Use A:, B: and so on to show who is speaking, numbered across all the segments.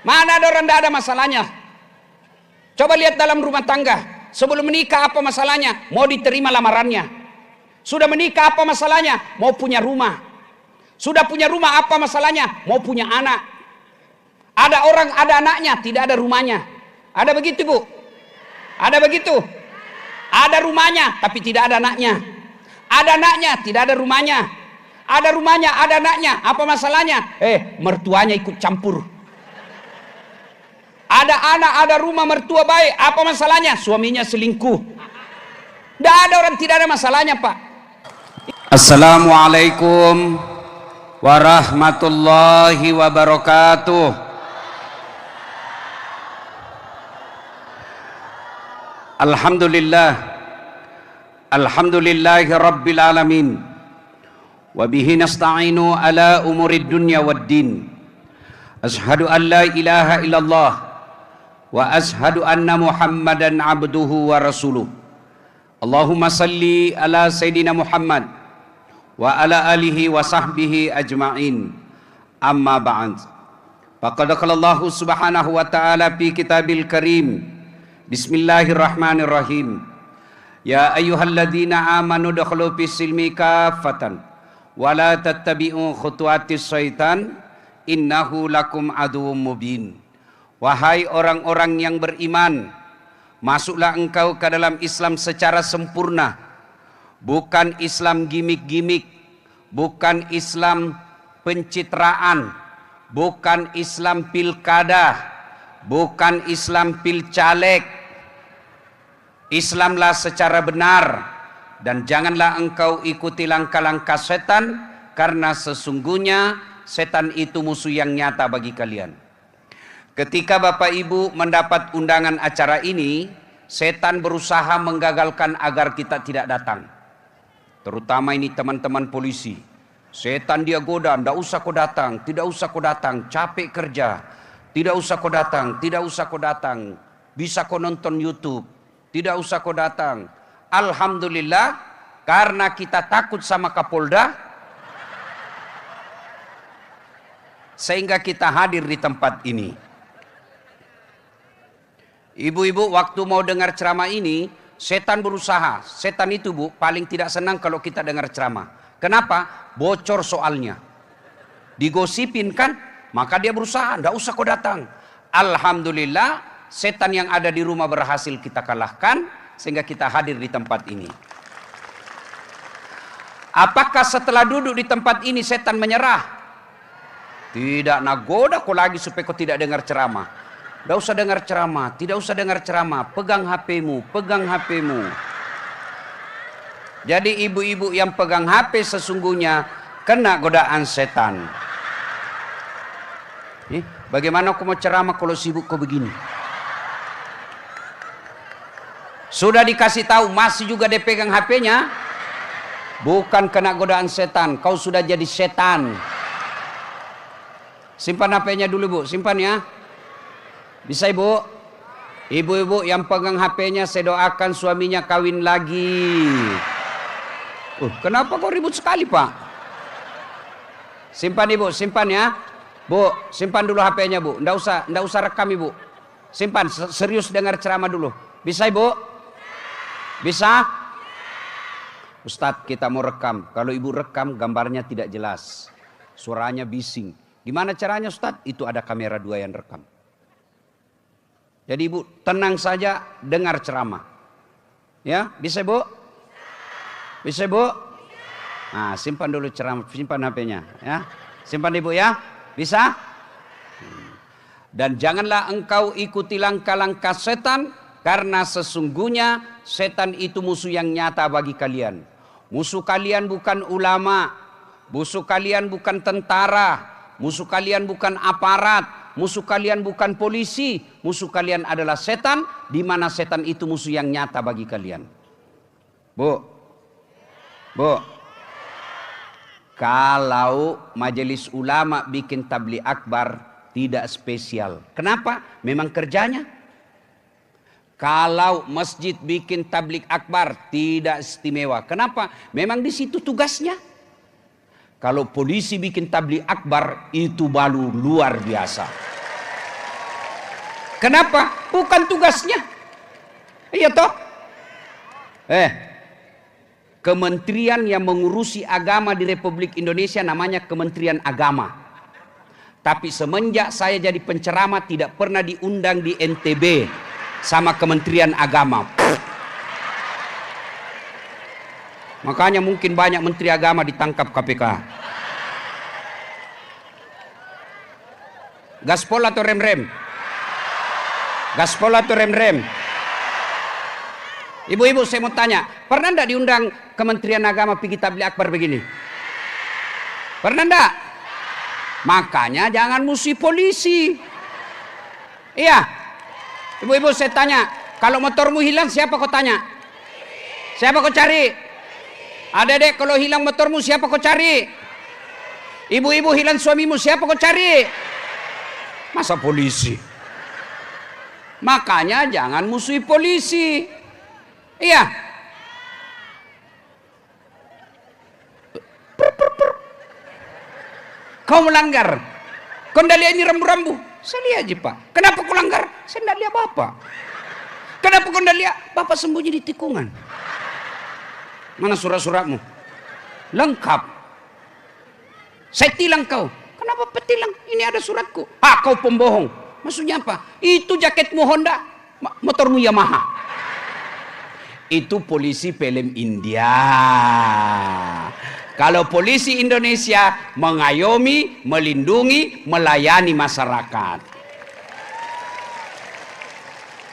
A: Mana ada orang tidak ada masalahnya? Coba lihat dalam rumah tangga. Sebelum menikah apa masalahnya? Mau diterima lamarannya. Sudah menikah apa masalahnya? Mau punya rumah. Sudah punya rumah apa masalahnya? Mau punya anak. Ada orang ada anaknya, tidak ada rumahnya. Ada begitu, Bu? Ada begitu? Ada rumahnya tapi tidak ada anaknya. Ada anaknya, tidak ada rumahnya. Ada rumahnya, ada anaknya. Apa masalahnya? Mertuanya ikut campur. Ada anak, ada rumah, mertua baik. Apa masalahnya? Suaminya selingkuh. Tidak ada orang tidak ada masalahnya, Pak. Assalamualaikum warahmatullahi wabarakatuh. Alhamdulillah. Alhamdulillahi rabbil alamin. Wabihi nasta'inu ala umurid dunya wad din. Ashhadu an la ilaha illallah wa ashhadu anna Muhammadan abduhu wa rasuluh. Allahumma salli ala Sayyidina Muhammad wa ala alihi wa sahbihi ajma'in. Amma ba'd. Faqad qala Allah subhanahu wa ta'ala fi kitabil karim. Bismillahirrahmanirrahim. Ya ayyuhalladzina amanu dakhulu fis silmi kaffatan wa la tattabi'u khutuwatis syaitan innahu lakum aduwwum mubin. Wahai orang-orang yang beriman, masuklah engkau ke dalam Islam secara sempurna. Bukan Islam gimik-gimik, bukan Islam pencitraan, bukan Islam pilkada, bukan Islam pilcaleg. Islamlah secara benar, dan janganlah engkau ikuti langkah-langkah setan, karena sesungguhnya setan itu musuh yang nyata bagi kalian. Ketika Bapak Ibu mendapat undangan acara ini, setan berusaha menggagalkan agar kita tidak datang. Terutama ini teman-teman polisi. Setan dia goda, tidak usah kau datang, tidak usah kau datang, capek kerja. Tidak usah kau datang, tidak usah kau datang. Bisa kau nonton YouTube, tidak usah kau datang. Alhamdulillah, karena kita takut sama Kapolda, sehingga kita hadir di tempat ini. Ibu-ibu, waktu mau dengar ceramah ini, setan berusaha. Setan itu, Bu, paling tidak senang kalau kita dengar ceramah. Kenapa? Bocor soalnya. Digosipin kan? Maka dia berusaha, tidak usah kau datang. Alhamdulillah, setan yang ada di rumah berhasil kita kalahkan, sehingga kita hadir di tempat ini. Apakah setelah duduk di tempat ini setan menyerah? Tidak, nagoda kau lagi supaya kau tidak dengar ceramah. Tidak usah dengar ceramah, tidak usah dengar ceramah. Pegang HP-mu, pegang HP-mu. Jadi ibu-ibu yang pegang HP sesungguhnya kena godaan setan. Bagaimana aku mau ceramah kalau sibuk kau begini? Sudah dikasih tahu, masih juga dia pegang HP-nya. Bukan kena godaan setan, kau sudah jadi setan. Simpan HP-nya dulu, Bu, simpan ya. Bisa, Ibu? Ibu-ibu yang pegang HP-nya, saya doakan suaminya kawin lagi. Kenapa kok ribut sekali, Pak? Simpan, Ibu, simpan ya. Bu, simpan dulu HP-nya, Bu. Nggak usah rekam, Ibu. Simpan, serius dengar ceramah dulu. Bisa, Ibu? Bisa? Ustadz, kita mau rekam. Kalau Ibu rekam, gambarnya tidak jelas. Suaranya bising. Gimana caranya, Ustadz? Itu ada kamera 2 yang rekam. Jadi Ibu tenang saja dengar ceramah. Ya, bisa, Bu? Bisa, Bu? Nah, simpan dulu ceramah, simpan HP-nya ya. Simpan, Ibu ya. Bisa? Dan janganlah engkau ikuti langkah-langkah setan, karena sesungguhnya setan itu musuh yang nyata bagi kalian. Musuh kalian bukan ulama, musuh kalian bukan tentara, musuh kalian bukan aparat, musuh kalian bukan polisi, musuh kalian adalah setan, di mana setan itu musuh yang nyata bagi kalian. Bu, kalau majelis ulama bikin tabligh akbar tidak spesial. Kenapa? Memang kerjanya. Kalau masjid bikin tabligh akbar tidak istimewa. Kenapa? Memang di situ tugasnya. Kalau polisi bikin tabligh akbar itu baru luar biasa. Kenapa? Bukan tugasnya. Iya toh? Kementerian yang mengurusi agama di Republik Indonesia namanya Kementerian Agama. Tapi semenjak saya jadi penceramah tidak pernah diundang di NTB sama Kementerian Agama. Makanya mungkin banyak menteri agama ditangkap KPK. Gaspol atau rem-rem? Gaspol atau rem-rem? Ibu-ibu saya mau tanya, pernah enggak diundang Kementerian Agama pergi tabligh akbar begini? Pernah enggak? Makanya jangan musuhi polisi. Iya. Ibu-ibu saya tanya, kalau motormu hilang siapa kau tanya? Siapa kau cari? Adek-adek kalau hilang motormu siapa kau cari? Ibu-ibu hilang suamimu siapa kau cari? Masa polisi? Makanya jangan musuhi polisi. Iya. Kau melanggar. Kau tidak lihat ini rambu-rambu? Saya lihat aja Pak. Kenapa kau langgar? Saya tidak lihat Bapak. Kenapa kau tidak lihat? Bapak sembunyi di tikungan. Mana surat-suratmu? Lengkap. Saya tilang kau. Kenapa petilang? Ini ada suratku. Ah, kau pembohong. Maksudnya apa? Itu jaketmu Honda, motormu Yamaha. Itu polisi film India. Kalau polisi Indonesia mengayomi, melindungi, melayani masyarakat.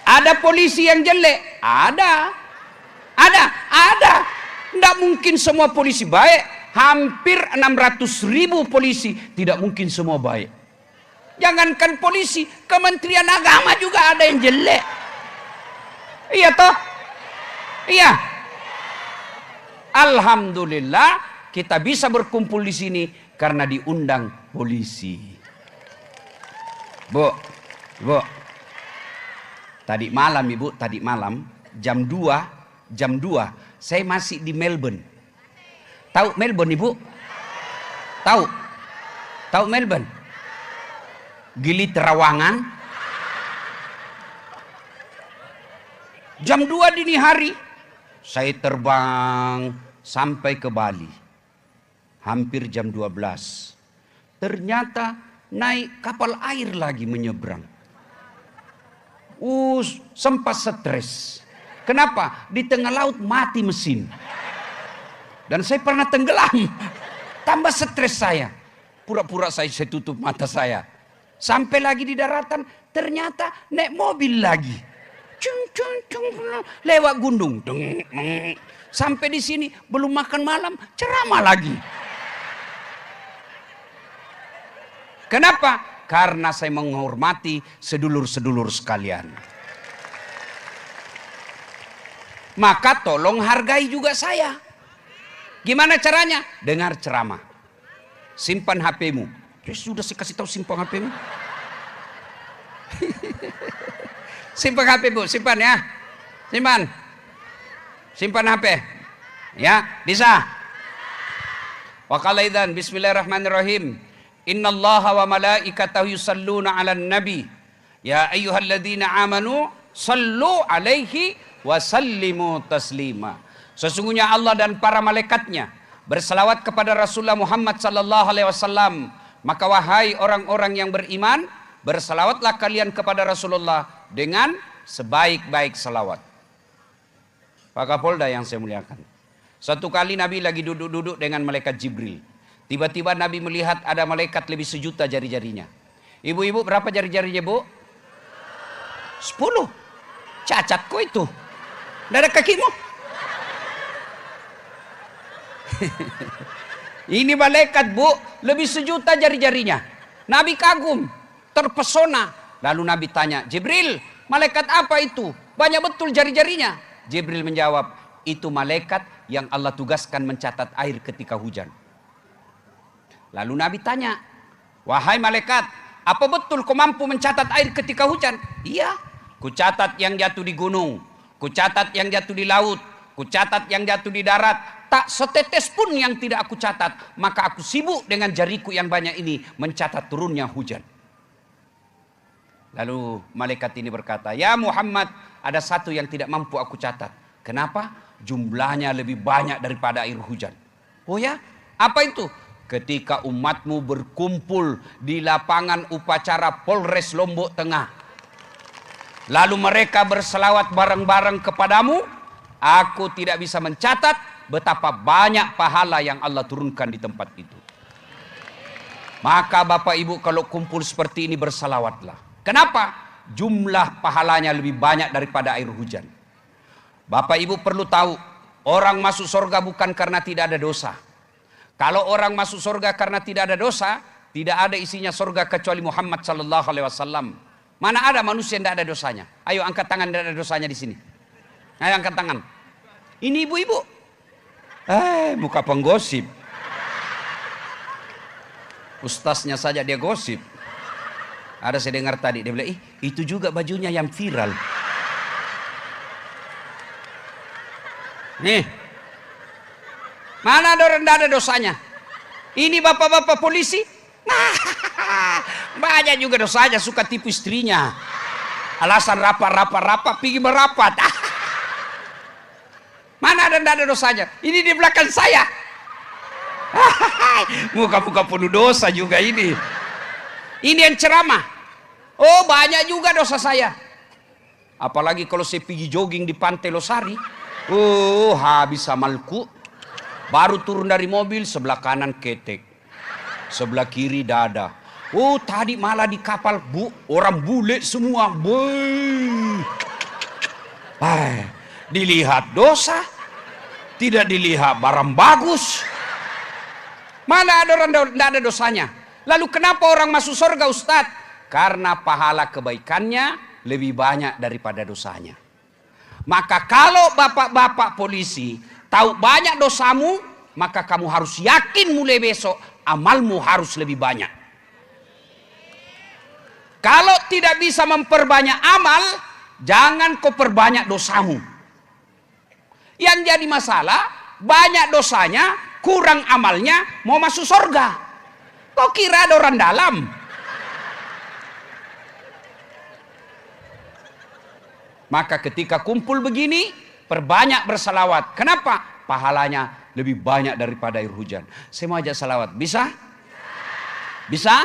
A: Ada polisi yang jelek? Ada. Tidak mungkin semua polisi baik. Hampir 600.000 polisi, tidak mungkin semua baik. Jangankan polisi, Kementerian Agama juga ada yang jelek. Iya toh? Iya. Alhamdulillah kita bisa berkumpul di sini karena diundang polisi. Bu. Tadi malam Ibu, jam 2 saya masih di Melbourne. Tahu Melbourne Ibu? Tahu Melbourne? Gili Terawangan. Jam 2 dini hari saya terbang sampai ke Bali. Hampir jam 12. Ternyata naik kapal air lagi menyeberang. Sempat stres. Kenapa? Di tengah laut mati mesin. Dan saya pernah tenggelam. Tambah stres saya. Pura-pura saya tutup mata saya. Sampai lagi di daratan, ternyata naik mobil lagi. Lewat gunung. Sampai di sini belum makan malam, ceramah lagi. Kenapa? Karena saya menghormati sedulur-sedulur sekalian. Maka tolong hargai juga saya. Gimana caranya? Dengar ceramah. Simpan HP-mu. Sudah saya kasih tahu simpan HP-mu. Simpan HP Bu, simpan ya. Simpan HP. Ya, bisa. Wa qala idzan bismillahirrahmanirrahim. Innallaha wa malaikatahu yusalluna 'alan nabi. Ya ayyuhalladzina amanu sallu 'alaihi wa sallimu taslima. Sesungguhnya Allah dan para malaikatnya berselawat kepada Rasulullah Muhammad sallallahu alaihi wasallam. Maka wahai orang-orang yang beriman, berselawatlah kalian kepada Rasulullah dengan sebaik-baik selawat. Pak Kapolda yang saya muliakan. Satu kali Nabi lagi duduk-duduk dengan malaikat Jibril. Tiba-tiba Nabi melihat ada malaikat lebih 1.000.000 jari-jarinya. Ibu-ibu berapa jari-jarinya Bu? 10. Cacat kok itu. Tidak ada kakimu. Ini malaikat Bu, lebih 1.000.000 jari-jarinya. Nabi kagum, terpesona. Lalu Nabi tanya, Jibril, malaikat apa itu? Banyak betul jari-jarinya. Jibril menjawab, itu malaikat yang Allah tugaskan mencatat air ketika hujan. Lalu Nabi tanya, wahai malaikat, apa betul kau mampu mencatat air ketika hujan? Iya, kucatat yang jatuh di gunung, kucatat yang jatuh di laut, kucatat yang jatuh di darat. Tak setetes pun yang tidak aku catat. Maka aku sibuk dengan jariku yang banyak ini mencatat turunnya hujan. Lalu malaikat ini berkata, ya Muhammad, ada satu yang tidak mampu aku catat. Kenapa? Jumlahnya lebih banyak daripada air hujan. Oh ya? Apa itu? Ketika umatmu berkumpul di lapangan upacara Polres Lombok Tengah, lalu mereka berselawat bareng-bareng kepadamu, aku tidak bisa mencatat betapa banyak pahala yang Allah turunkan di tempat itu. Maka Bapak Ibu kalau kumpul seperti ini bersalawatlah. Kenapa? Jumlah pahalanya lebih banyak daripada air hujan. Bapak Ibu perlu tahu, orang masuk surga bukan karena tidak ada dosa. Kalau orang masuk surga karena tidak ada dosa, tidak ada isinya surga kecuali Muhammad sallallahu alaihi wasallam. Mana ada manusia yang tidak ada dosanya? Ayo angkat tangan tidak ada dosanya di sini. Ayo angkat tangan. Ini ibu-ibu. Muka penggosip. Ustaznya saja dia gosip. Ada saya dengar tadi, dia bilang, itu juga bajunya yang viral. Nih, mana ada orang tidak ada dosanya? Ini bapak-bapak polisi, banyak juga dosanya, suka tipu istrinya. Alasan rapat, pergi merapat. Mana ada tidak ada dosanya? Ini di belakang saya. Muka-muka penuh dosa juga ini. Ini yang ceramah. Oh banyak juga dosa saya. Apalagi kalau saya pergi jogging di Pantai Losari. Oh habis amalku. Baru turun dari mobil, sebelah kanan ketek, sebelah kiri dada. Oh tadi malah di kapal orang bule semua. Dilihat dosa, tidak dilihat barang bagus. Mana ada orang tidak ada dosanya? Lalu kenapa orang masuk surga Ustadz? Karena pahala kebaikannya lebih banyak daripada dosanya. Maka kalau bapak-bapak polisi tahu banyak dosamu, maka kamu harus yakin mulai besok amalmu harus lebih banyak. Kalau tidak bisa memperbanyak amal, jangan kau perbanyak dosamu. Yang jadi masalah, banyak dosanya, kurang amalnya, mau masuk surga. Kau kira ada orang dalam? Maka ketika kumpul begini, perbanyak bersalawat. Kenapa? Pahalanya lebih banyak daripada air hujan. Saya mau ajak salawat. Bisa? Bisa?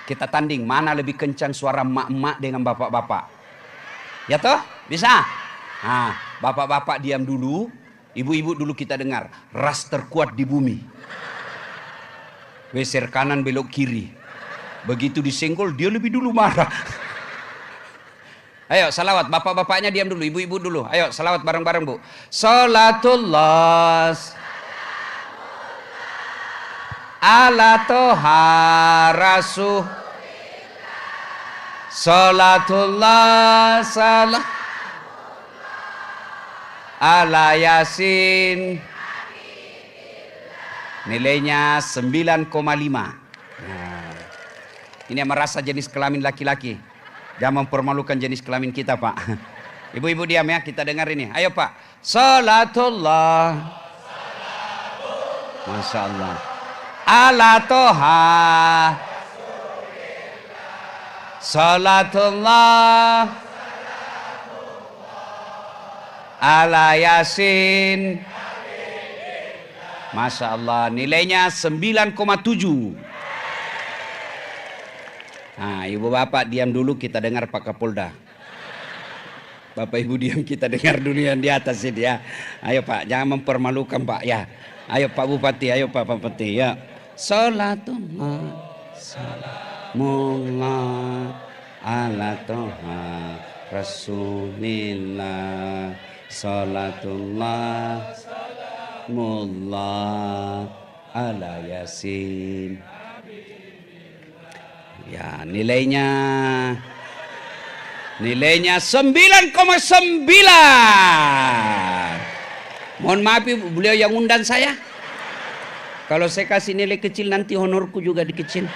A: Kita tanding mana lebih kencang suara emak-emak dengan bapak-bapak. Ya toh? Bisa? Nah, bapak-bapak diam dulu. Ibu-ibu dulu kita dengar. Ras terkuat di bumi. Geser kanan belok kiri. Begitu disenggol dia lebih dulu marah. Ayo salawat, bapak-bapaknya diam dulu, ibu-ibu dulu. Ayo salawat bareng-bareng Bu. Salatullah ala toha rasul. Salatullah salam ala yasin. Nilainya 9,5. Nah, ini yang merasa jenis kelamin laki-laki. Jangan mempermalukan jenis kelamin kita Pak. Ibu-ibu diam ya, kita dengar ini. Ayo Pak. Salatullah. Masya Allah. Ala toha. Salatullah. Ala yasin. Masya Allah, nilainya 9,7. Nah, ibu bapak diam dulu, kita dengar Pak Kapolda. Bapak ibu diam, kita dengar dulu yang di atas ini ya. Ayo Pak, jangan mempermalukan Pak ya. Ayo Pak Bupati, ayo Pak Bupati ya. Salatullah, salamullah, ala toha rasulillah, salatullah, mullah ala yasin. Ya, nilainya 9,9. Mohon maaf Ibu, beliau yang undang saya. Kalau saya kasih nilai kecil nanti honorku juga dikecil.